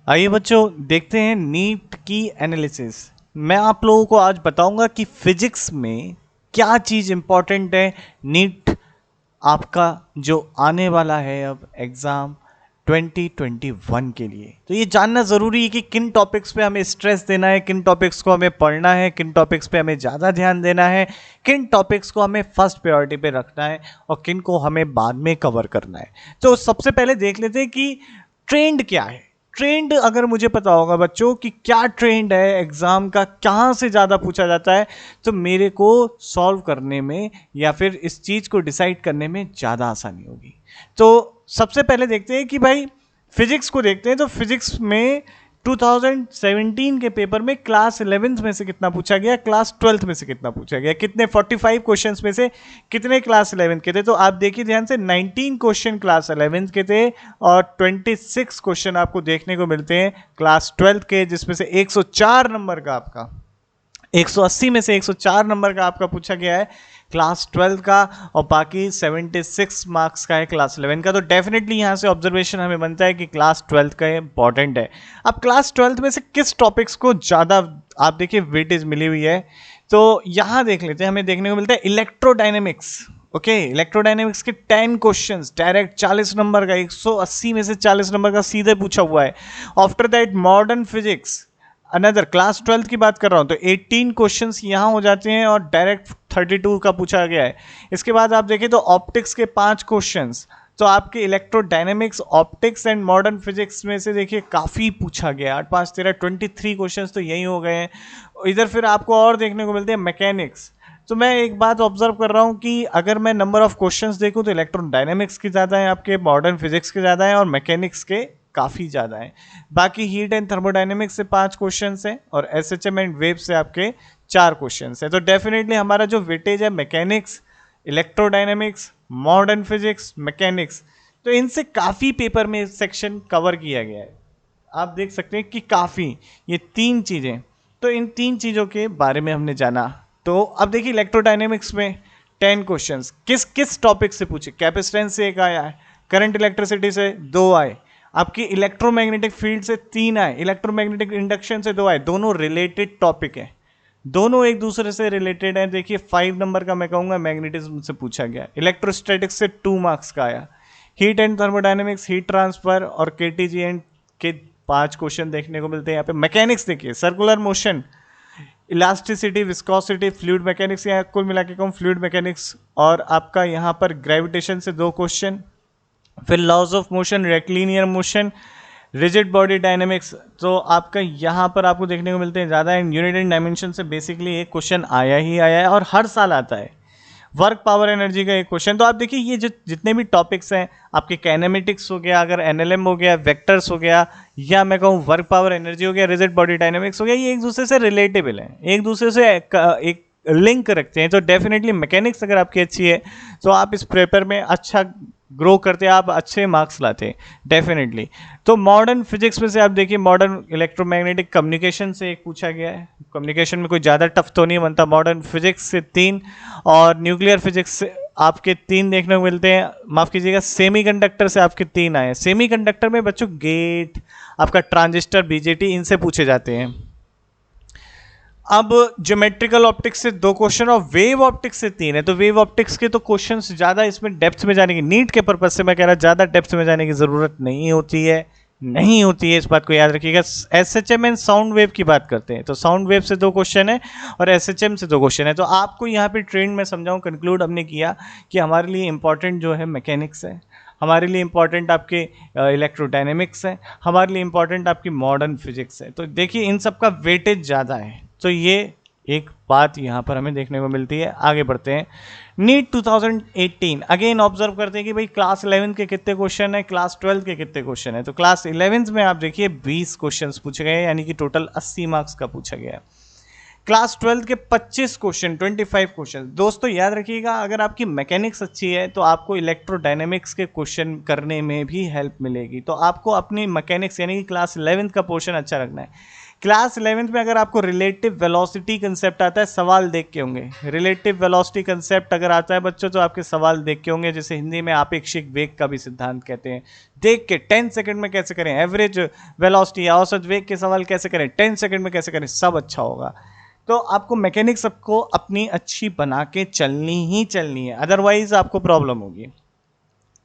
आइए बच्चों, देखते हैं नीट की एनालिसिस। मैं आप लोगों को आज बताऊंगा कि फिजिक्स में क्या चीज़ इंपॉर्टेंट है। नीट आपका जो आने वाला है अब एग्ज़ाम 2021 के लिए, तो ये जानना ज़रूरी है कि किन टॉपिक्स पे हमें स्ट्रेस देना है, किन टॉपिक्स को हमें पढ़ना है, किन टॉपिक्स पे हमें ज़्यादा ध्यान देना है, किन टॉपिक्स को हमें फर्स्ट प्रायोरिटी पे रखना है और किन को हमें बाद में कवर करना है। तो सबसे पहले देख लेते हैं कि ट्रेंड क्या है। ट्रेंड अगर मुझे पता होगा बच्चों कि क्या ट्रेंड है एग्जाम का, कहाँ से ज़्यादा पूछा जाता है, तो मेरे को सॉल्व करने में या फिर इस चीज़ को डिसाइड करने में ज़्यादा आसानी होगी। तो सबसे पहले देखते हैं कि भाई फिजिक्स को देखते हैं। तो फिजिक्स में 2017 के पेपर में क्लास 11th में से कितना पूछा गया, क्लास 12th में से कितना पूछा गया, कितने 45 क्वेश्चंस में से कितने क्लास 11th के थे। तो आप देखिए ध्यान से, 19 क्वेश्चन क्लास 11th के थे और 26 क्वेश्चन आपको देखने को मिलते हैं क्लास 12th के, जिसमें से 104 नंबर का आपका 180 में से 104 नंबर का आपका पूछा गया है क्लास 12 का और बाकी 76 मार्क्स का है क्लास 11 का। तो डेफिनेटली यहाँ से ऑब्जर्वेशन हमें बनता है कि क्लास 12 का इंपॉर्टेंट है। अब क्लास 12 में से किस टॉपिक्स को ज़्यादा आप देखिए वेटेज मिली हुई है, तो यहाँ देख लेते हैं। हमें देखने को मिलता है इलेक्ट्रोडायनेमिक्स। ओके, इलेक्ट्रोडायनेमिक्स के 10 क्वेश्चंस डायरेक्ट 40 नंबर का, 180 में से 40 नंबर का सीधे पूछा हुआ है। After that modern physics, another class 12 की बात कर रहा हूँ, तो 18 क्वेश्चंस यहाँ हो जाते हैं और डायरेक्ट 32 का पूछा गया है। इसके बाद आप देखें तो ऑप्टिक्स के 5 क्वेश्चंस, तो आपके electrodynamics, optics and modern physics में से देखिए काफ़ी पूछा गया, 8 5 13 23 क्वेश्चंस तो यही हो गए हैं। इधर फिर आपको और देखने को मिलते हैं मैकेनिक्स। तो मैं एक बात ऑब्जर्व कर रहा हूँ कि अगर मैं नंबर ऑफ क्वेश्चंस देखूँ तो इलेक्ट्रोडायनेमिक्स के ज़्यादा है, आपके मॉडर्न फिजिक्स के ज़्यादा है और मैकेनिक्स के काफ़ी ज़्यादा है। बाकी हीट एंड थर्मोडायनेमिक्स से 5 क्वेश्चन है और एसएचएम एंड वेव से आपके 4 क्वेश्चन है। तो डेफिनेटली हमारा जो वेटेज है mechanics, electrodynamics, modern physics, mechanics, तो इनसे काफ़ी पेपर में सेक्शन कवर किया गया है। आप देख सकते हैं कि काफ़ी ये 3 चीज़ें, तो इन 3 चीज़ों के बारे में हमने जाना। तो अब देखिए इलेक्ट्रोडायनेमिक्स में 10 क्वेश्चंस किस किस टॉपिक से पूछे। कैपेसिटेंस से 1 आया है, करंट इलेक्ट्रिसिटी से 2 आए, आपकी इलेक्ट्रोमैग्नेटिक फील्ड से 3 आए, इलेक्ट्रोमैग्नेटिक इंडक्शन से 2 आए। दोनों रिलेटेड टॉपिक है, दोनों एक दूसरे से रिलेटेड है। देखिए 5 नंबर का मैं कहूँगा मैग्नेटिज्म से पूछा गया। इलेक्ट्रोस्टैटिक्स से 2 मार्क्स का आया। Heat and thermodynamics, heat transfer और केटीजी एंड के 5 क्वेश्चन देखने को मिलते हैं यहाँ पे। मैकेनिक्स देखिए, circular motion, elasticity, viscosity, fluid mechanics, या कुल मिला के कहूँ फ्लूइड मैकेनिक्स, और आपका यहाँ पर ग्रेविटेशन से 2 क्वेश्चन, फिर laws of motion, rectilinear motion, rigid body dynamics, तो आपका यहाँ पर आपको देखने को मिलते हैं ज़्यादा। एंड यूनिट एंड डायमेंशन से बेसिकली एक क्वेश्चन आया ही आया है और हर साल आता है। वर्क पावर एनर्जी का एक क्वेश्चन। तो आप देखिए ये जितने भी टॉपिक्स हैं आपके, काइनेमेटिक्स हो गया, अगर एनएलएम हो गया, वेक्टर्स हो गया, या मैं कहूँ वर्क पावर एनर्जी हो गया, रिजिड बॉडी डायनेमिक्स हो गया, ये एक दूसरे से रिलेटेबल हैं, एक दूसरे से एक लिंक रखते हैं। तो डेफिनेटली मैकेनिक्स अगर आपकी अच्छी है तो आप इस पेपर में अच्छा ग्रो करते हैं, आप अच्छे मार्क्स लाते हैं डेफिनेटली। तो मॉडर्न फिजिक्स में से आप देखिए, मॉडर्न इलेक्ट्रोमैग्नेटिक कम्युनिकेशन से 1 पूछा गया है। कम्युनिकेशन में कोई ज़्यादा टफ तो नहीं बनता। मॉडर्न फिजिक्स से 3 और न्यूक्लियर फिजिक्स से आपके 3 देखने को मिलते हैं। माफ़ कीजिएगा, सेमीकंडक्टर से आपके 3 आए हैं। सेमीकंडक्टर में बच्चों गेट, आपका ट्रांजिस्टर, बीजेटी, इनसे पूछे जाते हैं। अब ज्योमेट्रिकल ऑप्टिक्स से 2 क्वेश्चन और वेव ऑप्टिक्स से 3 है। तो वेव ऑप्टिक्स के तो क्वेश्चंस ज़्यादा इसमें डेप्थ में जाने की, नीट के पर्पज से मैं कह रहा ज़्यादा डेप्थ में जाने की ज़रूरत नहीं होती है, नहीं होती है, इस बात को याद रखिएगा। एसएचएम एंड साउंड वेव की बात करते हैं तो साउंड वेव से 2 क्वेश्चन है और एसएचएम से 2 क्वेश्चन है। तो आपको यहाँ पे ट्रेंड में समझाऊँ, कंक्लूड हमने किया कि हमारे लिए इंपॉर्टेंट जो है मैकेनिक्स है, हमारे लिए इंपॉर्टेंट आपके इलेक्ट्रोडायनेमिक्स है, हमारे लिए इंपॉर्टेंट आपकी मॉडर्न फिजिक्स है। तो देखिए इन सब का वेटेज ज़्यादा है, तो ये एक बात यहाँ पर हमें देखने को मिलती है। आगे बढ़ते हैं। नीट 2018 अगेन ऑब्जर्व करते हैं कि भाई क्लास 11 के कितने क्वेश्चन है, क्लास 12 के कितने क्वेश्चन है। तो क्लास 11 में आप देखिए 20 क्वेश्चंस पूछे गए, यानी कि टोटल 80 मार्क्स का पूछा गया। क्लास 12 के 25 क्वेश्चन, 25 क्वेश्चन। दोस्तों याद रखिएगा, अगर आपकी मैकेनिक्स अच्छी है तो आपको इलेक्ट्रोडायनेमिक्स के क्वेश्चन करने में भी हेल्प मिलेगी। तो आपको अपनी मैकेनिक्स यानी कि क्लास 11 का पोर्शन अच्छा रखना है। क्लास 11th में अगर आपको रिलेटिव वेलोसिटी कंसेप्ट आता है, सवाल देख के होंगे। रिलेटिव वेलोसिटी कंसेप्ट अगर आता है बच्चों तो आपके सवाल देख के होंगे, जैसे हिंदी में आपेक्षिक वेग का भी सिद्धांत कहते हैं। देख के 10 सेकंड में कैसे करें, एवरेज वेलोसिटी या औसत वेग के सवाल कैसे करें, 10 सेकंड में कैसे करें, सब अच्छा होगा। तो आपको मैकेनिक्स सबको अपनी अच्छी बना के चलनी ही चलनी है, अदरवाइज आपको प्रॉब्लम होगी।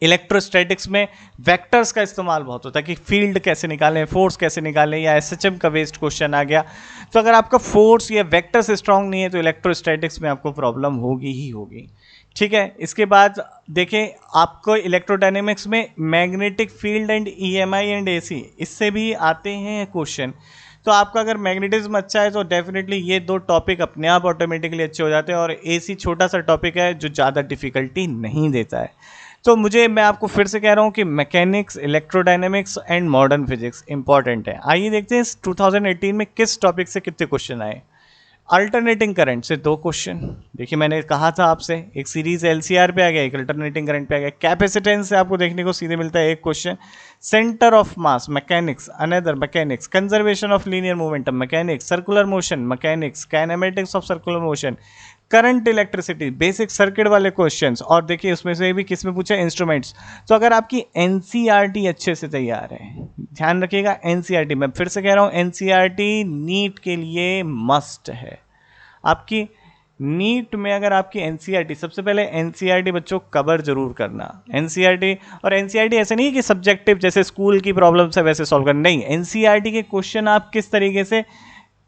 इलेक्ट्रोस्टैटिक्स में वेक्टर्स का इस्तेमाल बहुत होता है कि फील्ड कैसे निकालें, फोर्स कैसे निकालें, या एसएचएम का वेस्ट क्वेश्चन आ गया। तो अगर आपका फोर्स या वेक्टर्स स्ट्रांग नहीं है तो इलेक्ट्रोस्टैटिक्स में आपको प्रॉब्लम होगी ही होगी। ठीक है, इसके बाद देखें आपको इलेक्ट्रोडायनेमिक्स में magnetic field and EMI and AC, इससे भी आते हैं क्वेश्चन। तो आपका अगर मैग्नेटिज्म अच्छा है तो डेफिनेटली ये दो टॉपिक अपने आप ऑटोमेटिकली अच्छे हो जाते हैं, और एसी छोटा सा टॉपिक है जो ज़्यादा डिफिकल्टी नहीं देता है। तो मैं आपको फिर से कह रहा हूँ कि mechanics, electrodynamics and modern physics important है। आइए देखते हैं 2018 में किस टॉपिक से कितने क्वेश्चन आए। अल्टरनेटिंग करंट से 2 क्वेश्चन, देखिए मैंने कहा था आपसे, एक सीरीज एलसीआर पे आ गया, एक अल्टरनेटिंग करंट पे आ गया। कैपेसिटेंस से आपको देखने को सीधे मिलता है 1 question. Centre of mass mechanics another mechanics, conservation of linear momentum mechanics, circular motion mechanics, kinematics of circular motion, current electricity, basic circuit वाले क्वेश्चंस। और देखिए उसमें से भी किस में पूछा, इंस्ट्रूमेंट्स। तो अगर आपकी एनसीईआरटी अच्छे से तैयार है, ध्यान रखिएगा एनसीईआरटी, मैं फिर से कह रहा हूँ एनसीईआरटी नीट के लिए मस्ट है। आपकी नीट में अगर आपकी एनसीईआरटी, सबसे पहले एनसीईआरटी बच्चों कवर जरूर करना। एनसीईआरटी, और एनसीईआरटी ऐसे नहीं है कि सब्जेक्टिव जैसे स्कूल की प्रॉब्लम्स है वैसे सॉल्व करना, नहीं। एनसीईआरटी के क्वेश्चन आप किस तरीके से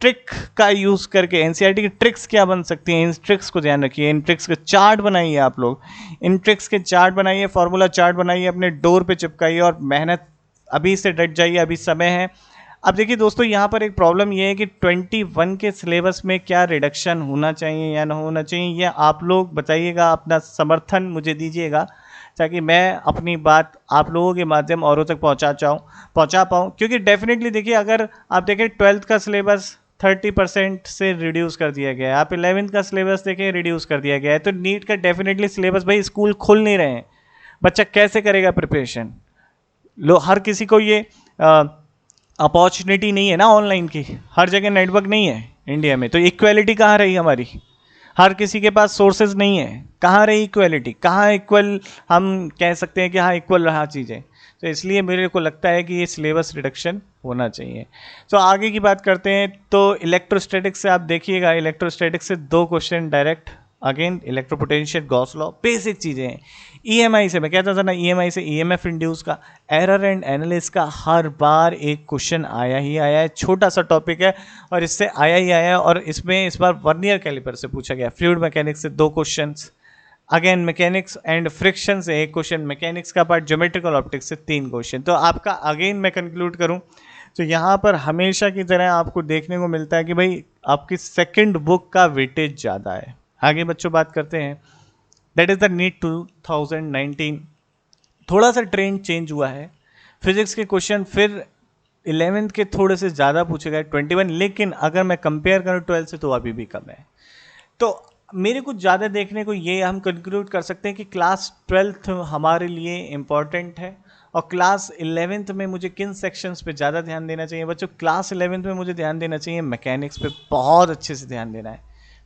ट्रिक का यूज़ करके, एनसीईआरटी की ट्रिक्स क्या बन सकती हैं, इन ट्रिक्स को ध्यान रखिए। इन ट्रिक्स के चार्ट बनाइए आप लोग, इन ट्रिक्स के चार्ट बनाइए, फॉर्मूला चार्ट बनाइए, अपने डोर पे चिपकाइए, और मेहनत अभी से डट जाइए, अभी समय है। अब देखिए दोस्तों, यहाँ पर एक प्रॉब्लम ये है कि 21 के सिलेबस में क्या रिडक्शन होना चाहिए या ना होना चाहिए, ये आप लोग बताइएगा, अपना समर्थन मुझे दीजिएगा, ताकि मैं अपनी बात आप लोगों के माध्यम औरों तक पहुँचा पाऊँ। क्योंकि डेफिनेटली देखिए, अगर आप देखें 12th का सिलेबस 30% से रिड्यूस कर दिया गया है, आप 11th का सिलेबस देखें रिड्यूस कर दिया गया है, तो नीट का डेफिनेटली सिलेबस, भाई स्कूल खुल नहीं रहे हैं, बच्चा कैसे करेगा प्रिपरेशन। हर किसी को ये अपॉर्चुनिटी नहीं है ना ऑनलाइन की, हर जगह नेटवर्क नहीं है इंडिया में, तो इक्वालिटी कहाँ रही हमारी, हर किसी के पास सोर्सेज नहीं है, कहाँ रही इक्वालिटी, कहाँ इक्वल हम कह सकते हैं कि हाँ इक्वल रहा चीज़ें। तो इसलिए मेरे को लगता है कि ये सिलेबस रिडक्शन होना चाहिए। तो आगे की बात करते हैं, तो इलेक्ट्रोस्टैटिक्स से आप देखिएगा, इलेक्ट्रोस्टैटिक्स से 2 question direct, again इलेक्ट्रोपोटेंशियल, Gauss law, basic चीज़ें हैं। ईएमआई से मैं कहता था ना, ईएमआई से ईएमएफ इंड्यूस का, एरर एंड एनालिसिस का हर बार एक क्वेश्चन आया ही आया है, छोटा सा टॉपिक है और इससे आया ही आया है। और इसमें इस बार वर्नियर कैलिपर से पूछा गया, फ्लूइड मैकेनिक्स से 2 questions, again mechanics and friction से 1 क्वेश्चन, मैकेनिक्स का पार्ट ज्योमेट्रिकल ऑप्टिक्स से 3 क्वेश्चन। तो आपका अगेन मैं कंक्लूड करूं तो यहाँ पर हमेशा की तरह आपको देखने को मिलता है कि भाई आपकी सेकंड बुक का वेटेज ज़्यादा है। आगे बच्चों बात करते हैं, दैट इज़ द नीट 2019। थोड़ा सा ट्रेंड चेंज हुआ है, फिजिक्स के क्वेश्चन फिर 11th के थोड़े से ज़्यादा पूछे गए 21, लेकिन अगर मैं कंपेयर करूँ 12th से तो अभी भी कम है। तो मेरे को ज़्यादा देखने को ये हम कंक्लूड कर सकते हैं कि क्लास 12th हमारे लिए इम्पॉर्टेंट है, और क्लास 11th में मुझे किन सेक्शंस पे ज़्यादा ध्यान देना चाहिए बच्चों। क्लास 11th में मुझे ध्यान देना चाहिए मैकेनिक्स पे, बहुत अच्छे से ध्यान देना है।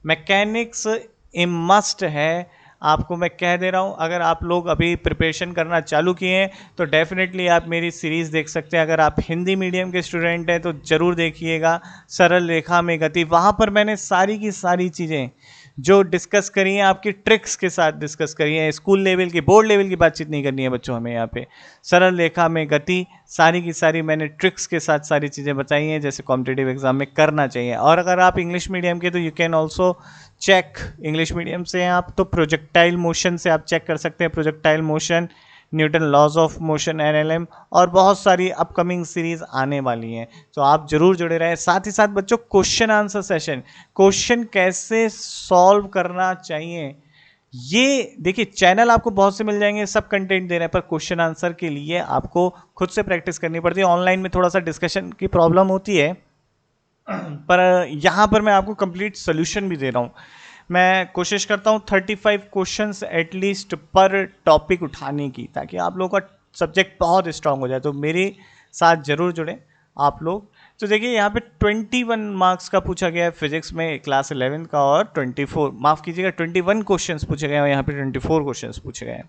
मैकेनिक्स ए मस्ट है, आपको मैं कह दे रहा हूँ। अगर आप लोग अभी प्रिपरेशन करना चालू किए हैं तो डेफिनेटली आप मेरी सीरीज़ देख सकते हैं। अगर आप हिंदी मीडियम के स्टूडेंट हैं तो ज़रूर देखिएगा, सरल रेखा में गति। वहाँ पर मैंने सारी की सारी चीज़ें जो डिस्कस करी हैं आपकी ट्रिक्स के साथ डिस्कस करी हैं। स्कूल लेवल की, बोर्ड लेवल की बातचीत नहीं करनी है बच्चों हमें यहाँ पे। सरल रेखा में गति सारी की सारी मैंने ट्रिक्स के साथ सारी चीज़ें बताई हैं, जैसे कॉम्पिटिटिव एग्जाम में करना चाहिए। और अगर आप इंग्लिश मीडियम के तो you can also check, English medium से हैं आप तो प्रोजेक्टाइल मोशन से आप चेक कर सकते हैं, projectile motion, Newton laws of motion, NLM, और बहुत सारी अपकमिंग सीरीज आने वाली हैं। तो आप जरूर जुड़े रहें। साथ ही साथ बच्चों क्वेश्चन आंसर सेशन, क्वेश्चन कैसे सॉल्व करना चाहिए, ये देखिए चैनल आपको बहुत से मिल जाएंगे, सब कंटेंट दे रहे हैं, पर क्वेश्चन आंसर के लिए आपको खुद से प्रैक्टिस करनी पड़ती है। ऑनलाइन में थोड़ा सा डिस्कशन की प्रॉब्लम होती है, पर यहाँ पर मैं आपको कंप्लीट सोल्यूशन भी दे रहा हूँ। मैं कोशिश करता हूँ 35 क्वेश्चंस एटलीस्ट पर टॉपिक उठाने की, ताकि आप लोगों का सब्जेक्ट बहुत स्ट्रांग हो जाए। तो मेरे साथ ज़रूर जुड़ें। आप लोग। तो देखिए यहाँ पे 21 मार्क्स का पूछा गया है फिजिक्स में क्लास 11 का, और 24 माफ़ कीजिएगा 21 क्वेश्चंस पूछे गए हैं, यहाँ पे 24 क्वेश्चंस पूछे गए हैं।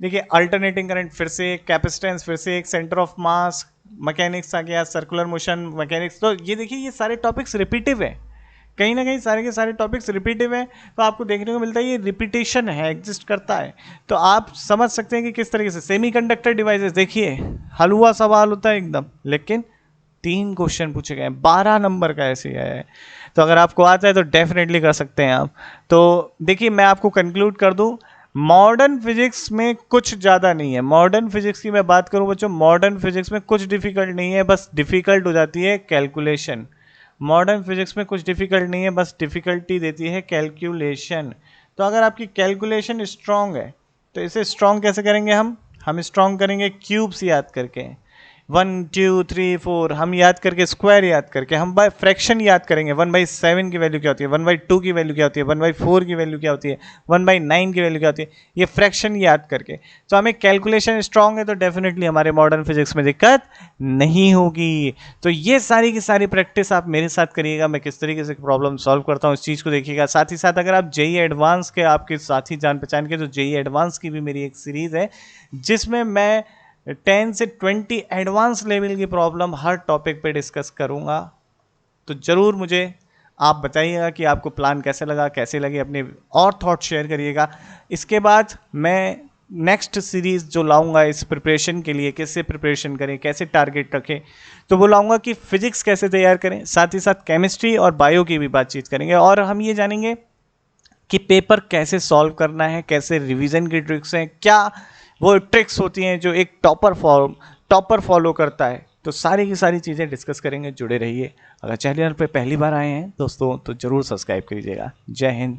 देखिए अल्टरनेटिंग करंट फिर से एक, कैपेसिटेंस फिर से एक, सेंटर ऑफ मास मैकेनिक्स आ गया, सर्कुलर मोशन मैकेनिक्स। तो ये देखिए ये सारे टॉपिक्स रिपीटिव है, कहीं ना कहीं सारे के सारे टॉपिक्स रिपीटिव है, तो आपको देखने को मिलता है ये रिपीटेशन है, एग्जिस्ट करता है। तो आप समझ सकते हैं कि किस तरीके से सेमीकंडक्टर डिवाइसेस, देखिए हलवा सवाल होता है एकदम, लेकिन 3 क्वेश्चन पूछे गए हैं, 12 नंबर का ऐसे है। तो अगर आपको आता है तो डेफिनेटली कर सकते हैं आप। तो देखिए मैं आपको कंक्लूड कर दूं, मॉडर्न फिजिक्स में कुछ ज़्यादा नहीं है। मॉडर्न फिजिक्स की मैं बात करूं बच्चों, मॉडर्न फिजिक्स में कुछ डिफिकल्ट नहीं है, बस डिफिकल्ट हो जाती है कैलकुलेशन। मॉडर्न फिजिक्स में कुछ डिफिकल्ट नहीं है, बस डिफिकल्टी देती है कैलकुलेशन। तो अगर आपकी कैलकुलेशन स्ट्रांग है तो इसे स्ट्रांग कैसे करेंगे हम स्ट्रांग करेंगे क्यूब्स याद करके, 1 2 3 4 हम याद करके, स्क्वायर याद करके, हम बाय फ्रैक्शन याद करेंगे, 1/7 की वैल्यू क्या होती है, 1/2 की वैल्यू क्या होती है, 1/4 की वैल्यू क्या होती है, 1/9 की वैल्यू क्या होती है, ये फ्रैक्शन याद करके। तो हमें कैलकुलेशन स्ट्रांग है तो डेफिनेटली हमारे मॉडर्न फिजिक्स में दिक्कत नहीं होगी। तो ये सारी की सारी प्रैक्टिस आप मेरे साथ करिएगा, मैं किस तरीके से प्रॉब्लम सॉल्व करता हूँ इस चीज़ को देखिएगा। साथ ही साथ अगर आप जेई एडवांस के आपके साथी जान पहचान के, तो जेई एडवांस की भी मेरी एक सीरीज़ है जिसमें मैं 10 से 20 एडवांस लेवल की प्रॉब्लम हर टॉपिक पे डिस्कस करूंगा। तो ज़रूर मुझे आप बताइएगा कि आपको प्लान कैसे लगा, कैसे लगे, अपने और थॉट शेयर करिएगा। इसके बाद मैं नेक्स्ट सीरीज़ जो लाऊंगा इस प्रिपरेशन के लिए, कैसे प्रिपरेशन करें, कैसे टारगेट रखें, तो वो लाऊंगा कि फिजिक्स कैसे तैयार करें, साथ ही साथ केमिस्ट्री और बायो की भी बातचीत करेंगे, और हम ये जानेंगे कि पेपर कैसे सॉल्व करना है, कैसे रिवीजन की ट्रिक्स हैं, क्या वो ट्रिक्स होती हैं जो एक टॉपर फॉलो करता है। तो सारी की सारी चीज़ें डिस्कस करेंगे, जुड़े रहिए। अगर चैनल पे पहली बार आए हैं दोस्तों तो ज़रूर सब्सक्राइब कीजिएगा। जय हिंद।